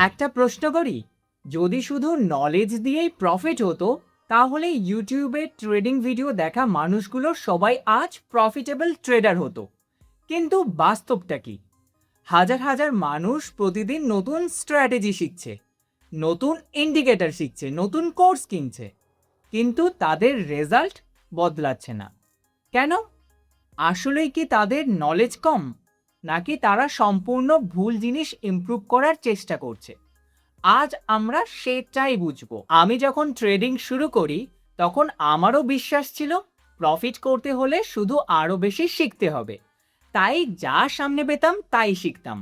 একটা প্রশ্ন করি, যদি শুধু নলেজ দিয়েই প্রফিট হতো তাহলে ইউটিউবে ট্রেডিং ভিডিও দেখা মানুষগুলো সবাই আজ প্রফিটেবল ট্রেডার হতো। কিন্তু বাস্তবটা কি? হাজার হাজার মানুষ প্রতিদিন নতুন স্ট্র্যাটেজি শিখছে, নতুন ইন্ডিকেটর শিখছে, নতুন কোর্স কিনছে, কিন্তু তাদের রেজাল্ট বদলাচ্ছে না। কেন? আসলেই কি তাদের নলেজ কম, নাকি তারা সম্পূর্ণ ভুল জিনিস ইমপ্রুভ করার চেষ্টা করছে? আজ আমরা সেটাই বুঝবো। আমি যখন ট্রেডিং শুরু করি তখন আমারও বিশ্বাস ছিল প্রফিট করতে হলে শুধু আরো বেশি শিখতে হবে, তাই যা সামনে পেতাম তাই শিখতাম।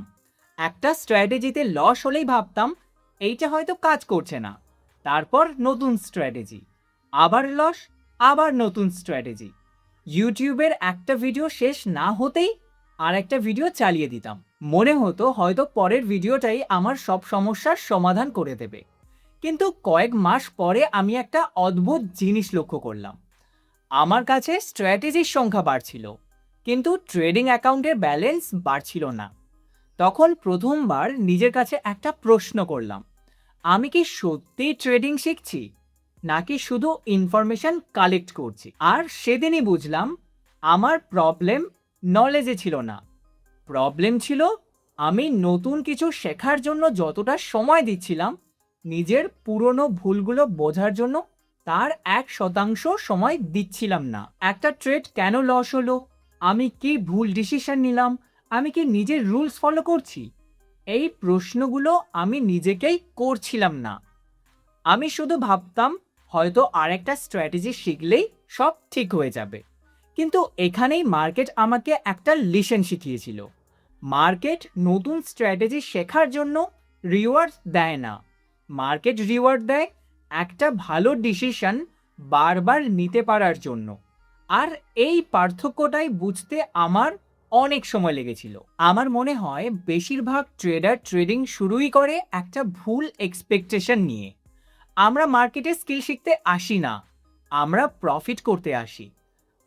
একটা স্ট্র্যাটেজিতে লস হলেই ভাবতাম এইটা হয়তো কাজ করছে না, তারপর নতুন স্ট্র্যাটেজি, আবার লস, আবার নতুন স্ট্র্যাটেজি। ইউটিউবের একটা ভিডিও শেষ না হতেই আর একটা ভিডিও চালিয়ে দিতাম, মনে হতো হয়তো পরের ভিডিওটাই আমার সব সমস্যার সমাধান করে দেবে। কিন্তু কয়েক মাস পরে আমি একটা অদ্ভুত জিনিস লক্ষ্য করলাম। আমার কাছে স্ট্র্যাটেজির সংখ্যা বাড়ছিল, কিন্তু ট্রেডিং অ্যাকাউন্টের ব্যালেন্স বাড়ছিল না। তখন প্রথমবার নিজের কাছে একটা প্রশ্ন করলাম, আমি কি সত্যি ট্রেডিং শিখছি, নাকি শুধু ইনফরমেশন কালেক্ট করছি? আর সেদিনই বুঝলাম আমার প্রবলেম নলেজে ছিল না, প্রবলেম ছিল আমি নতুন কিছু শেখার জন্য যতটা সময় দিচ্ছিলাম, নিজের পুরনো ভুলগুলো বোঝার জন্য তার 1% সময় দিচ্ছিলাম না। একটা ট্রেড কেন লস হলো? আমি কি ভুল ডিসিশন নিলাম? আমি কি নিজের রুলস ফলো করছি? এই প্রশ্নগুলো আমি নিজেকেই করছিলাম না। আমি শুধু ভাবতাম হয়তো আরেকটা স্ট্র্যাটেজি শিখলেই সব ঠিক হয়ে যাবে। কিন্তু এখানেই মার্কেট আমাকে একটা লেসন শিখিয়েছিল। মার্কেট নতুন স্ট্র্যাটেজি শেখার জন্য রিওয়ার্ড দেয় না, মার্কেট রিওয়ার্ড দেয় একটা ভালো ডিসিশন বারবার নিতে পারার জন্য। আর এই পার্থক্যটাই বুঝতে আমার অনেক সময় লেগেছিল। আমার মনে হয় বেশিরভাগ ট্রেডার ট্রেডিং শুরুই করে একটা ভুল এক্সপেকটেশন নিয়ে। আমরা মার্কেটে স্কিল শিখতে আসি না, আমরা প্রফিট করতে আসি।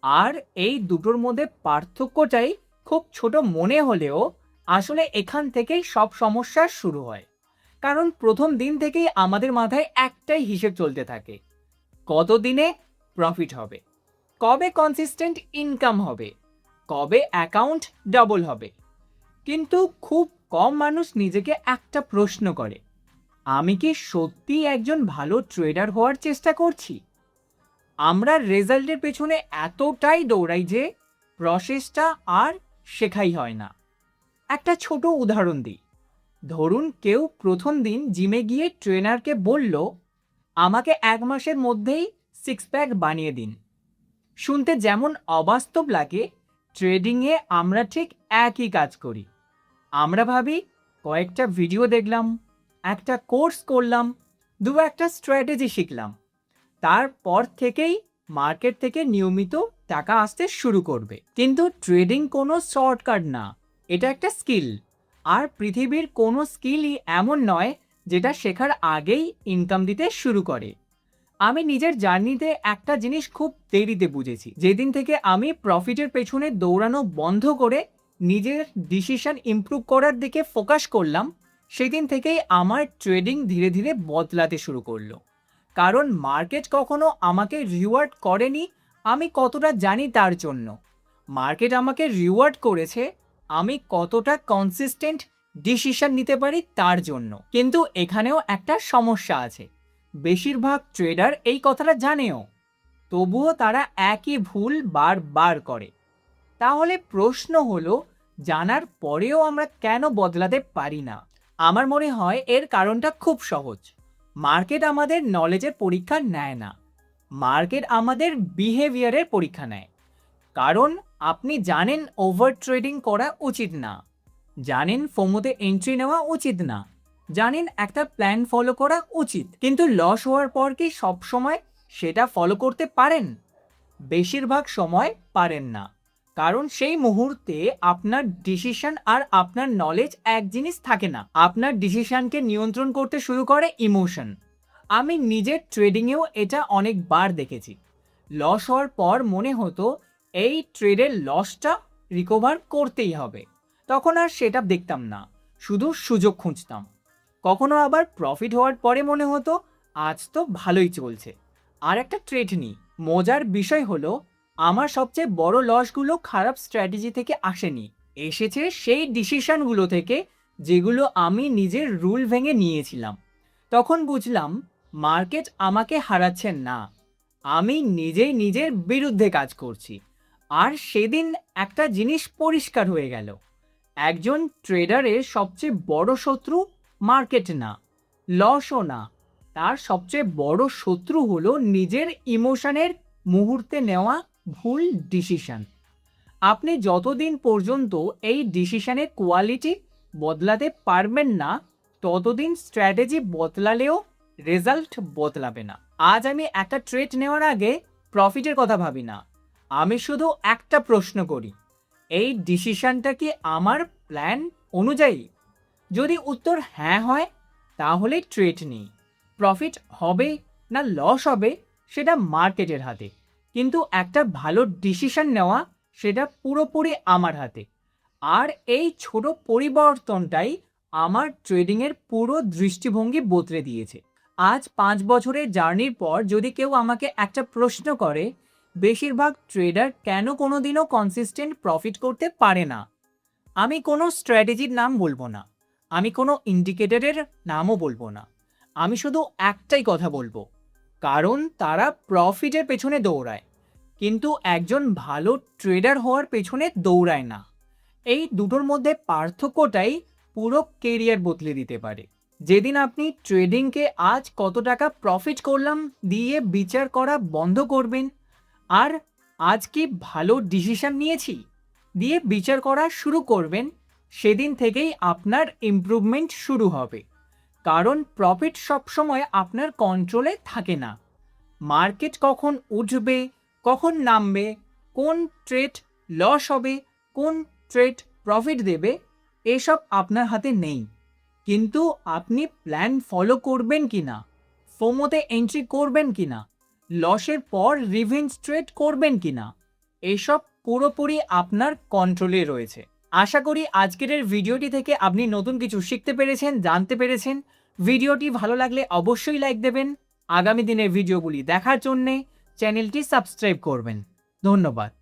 আর এই দুটোর মধ্যে পার্থক্যটাই খুব ছোট মনে হলেও আসলে এখান থেকেই সব সমস্যা শুরু হয়। কারণ প্রথম দিন থেকেই আমাদের মাথায় একটাই হিসেব চলতে থাকে, কতদিনে প্রফিট হবে, কবে কনসিস্টেন্ট ইনকাম হবে, কবে অ্যাকাউন্ট ডাবল হবে। কিন্তু খুব কম মানুষ নিজেকে একটা প্রশ্ন করে, আমি কি সত্যি একজন ভালো ট্রেডার হওয়ার চেষ্টা করছি? আমরা রেজাল্টের পেছনে এতটাই দৌড়াই যে প্রসেসটা আর শেখাই হয় না। একটা ছোট উদাহরণ দিই। ধরুন কেউ প্রথম দিন জিমে গিয়ে ট্রেনারকে বলল, আমাকে 1 মাসের মধ্যেই 6 প্যাক বানিয়ে দিন। শুনতে যেমন অবাস্তব লাগে, ট্রেডিংয়ে আমরা ঠিক একই কাজ করি। আমরা ভাবি কয়েকটা ভিডিও দেখলাম, একটা কোর্স করলাম, একটা স্ট্র্যাটেজি শিখলাম, তারপর থেকেই মার্কেট থেকে নিয়মিত টাকা আসতে শুরু করবে। কিন্তু ট্রেডিং কোনো শর্টকাট না, এটা একটা স্কিল। আর পৃথিবীর কোনো স্কিলই এমন নয় যেটা শেখার আগেই ইনকাম দিতে শুরু করে। আমি নিজের জার্নিতে একটা জিনিস খুব দেরিতে বুঝেছি। যেদিন থেকে আমি প্রফিটের পেছনে দৌড়ানো বন্ধ করে নিজের ডিসিশন ইমপ্রুভ করার দিকে ফোকাস করলাম, সেদিন থেকেই আমার ট্রেডিং ধীরে ধীরে বদলাতে শুরু করলো। কারণ মার্কেট কখনো আমাকে রিওয়ার্ড করেনি আমি কতটা জানি তার জন্য, মার্কেট আমাকে রিওয়ার্ড করেছে আমি কতটা কনসিস্টেন্ট ডিসিশন নিতে পারি তার জন্য। কিন্তু এখানেও একটা সমস্যা আছে, বেশিরভাগ ট্রেডার এই কথাটা জানেও, তবুও তারা একই ভুল বারবার করে। তাহলে প্রশ্ন হলো, জানার পরেও আমরা কেন বদলাতে পারি না? আমার মনে হয় এর কারণটা খুব সহজ। মার্কেট আমাদের নলেজের পরীক্ষা নেয় না, মার্কেট আমাদের বিহেভিয়ারের পরীক্ষা নেয়। কারণ আপনি জানেন ওভার ট্রেডিং করা উচিত না, জানেন ফোমোতে এন্ট্রি নেওয়া উচিত না, জানেন একটা প্ল্যান ফলো করা উচিত, কিন্তু লস হওয়ার পর কি সব সময় সেটা ফলো করতে পারেন? বেশিরভাগ সময় পারেন না। কারণ সেই মুহূর্তে আপনার ডিসিশন আর আপনার নলেজ এক জিনিস থাকে না, আপনার ডিসিশনকে নিয়ন্ত্রণ করতে শুরু করে ইমোশন। আমি নিজের ট্রেডিংয়েও এটা অনেকবার দেখেছি। লস হওয়ার পর মনে হতো এই ট্রেডের লসটা রিকভার করতেই হবে, তখন আর সেটা দেখতাম না, শুধু সুযোগ খুঁজতাম। কখনো আবার প্রফিট হওয়ার পরে মনে হতো আজ তো ভালোই চলছে, আর একটা ট্রেড নিই। মজার বিষয় হলো আমার সবচেয়ে বড় লসগুলো খারাপ স্ট্র্যাটেজি থেকে আসেনি, এসেছে সেই ডিসিশনগুলো থেকে যেগুলো আমি নিজের রুল ভেঙে নিয়েছিলাম। তখন বুঝলাম মার্কেট আমাকে হারাচ্ছেন না, আমি নিজেই নিজের বিরুদ্ধে কাজ করছি। আর সেদিন একটা জিনিস পরিষ্কার হয়ে গেল, একজন ট্রেডারের সবচেয়ে বড় শত্রু মার্কেট না, লসও না, তার সবচেয়ে বড় শত্রু হলো নিজের ইমোশনের মুহূর্তে নেওয়া ভুল ডিসিশন। আপনি যতদিন পর্যন্ত এই ডিসিশনের কোয়ালিটি বদলাতে পারবেন না, ততদিন স্ট্র্যাটেজি বদলালেও রেজাল্ট বদলাবে না। আজ আমি একটা ট্রেড নেওয়ার আগে প্রফিটের কথা ভাবি না, আমি শুধু একটা প্রশ্ন করি, এই ডিসিশনটা কি আমার প্ল্যান অনুযায়ী? যদি উত্তর হ্যাঁ হয়, তাহলে ট্রেড নিই। প্রফিট হবে না লস হবে সেটা মার্কেটের হাতে, কিন্তু একটা ভালো ডিসিশন নেওয়া সেটা পুরোপুরি আমার হাতে। আর এই ছোট পরিবর্তনটাই আমার ট্রেডিংয়ের পুরো দৃষ্টিভঙ্গি বদলে দিয়েছে। আজ 5 বছরের জার্নির পর যদি কেউ আমাকে একটা প্রশ্ন করে, বেশিরভাগ ট্রেডার কেন কোনোদিনও কনসিস্টেন্ট প্রফিট করতে পারে না, আমি কোনো স্ট্র্যাটেজির নাম বলবো না, আমি কোনো ইন্ডিকেটরের নামও বলবো না, আমি শুধু একটাই কথা বলবো, কারণ তারা প্রফিটের পেছনে দৌড়ায়, কিন্তু একজন ভালো ট্রেডার হওয়ার পেছনে দৌড়ায় না। এই দুটোর মধ্যে পার্থক্যটাই পুরো কেরিয়ার বদলে দিতে পারে। যেদিন আপনি ট্রেডিংকে আজ কত টাকা প্রফিট করলাম দিয়ে বিচার করা বন্ধ করবেন, আর আজ কি ভালো ডিসিশন নিয়েছি দিয়ে বিচার করা শুরু করবেন, সেদিন থেকেই আপনার ইমপ্রুভমেন্ট শুরু হবে। কারণ প্রফিট সবসময় আপনার কন্ট্রোলে থাকে না। মার্কেট কখন উঠবে, কখন নামবে, কোন ট্রেড লস হবে, কোন ট্রেড প্রফিট দেবে, এসব আপনার হাতে নেই। কিন্তু আপনি প্ল্যান ফলো করবেন কিনা, ফোমোতে এন্ট্রি করবেন কিনা, লসের পর রিভেঞ্জ ট্রেড করবেন কিনা, এসব পুরোপুরি আপনার কন্ট্রোলে রয়েছে। আশা করি আজকের এই ভিডিওটি থেকে আপনি নতুন কিছু শিখতে পেরেছেন, জানতে পেরেছেন। ভিডিওটি ভালো লাগলে অবশ্যই লাইক দেবেন। আগামী দিনের ভিডিওগুলি দেখার জন্যে চ্যানেলটি সাবস্ক্রাইব করবেন। ধন্যবাদ।